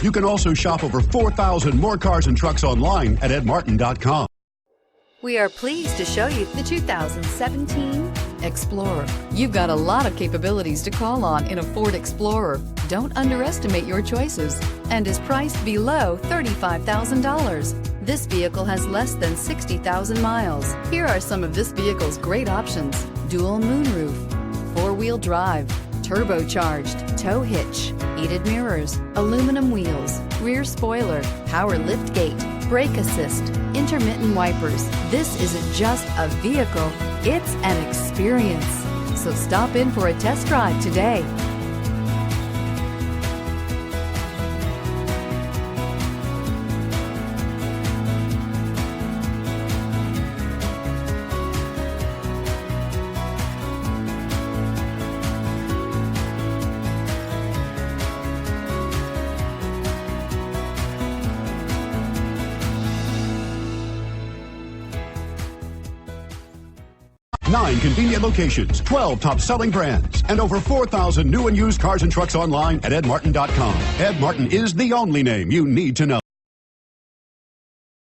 You can also shop over 4,000 more cars and trucks online at edmartin.com. We are pleased to show you the 2017 Explorer. You've got a lot of capabilities to call on in a Ford Explorer. Don't underestimate your choices, and is priced below $35,000. This vehicle has less than 60,000 miles. Here are some of this vehicle's great options: dual moonroof, four-wheel drive, turbocharged, tow hitch, heated mirrors, aluminum wheels, rear spoiler, power lift gate, brake assist, intermittent wipers. This isn't just a vehicle, it's an experience. So stop in for a test drive today. Nine convenient locations, 12 top-selling brands, and over 4,000 new and used cars and trucks online at edmartin.com. Ed Martin is the only name you need to know.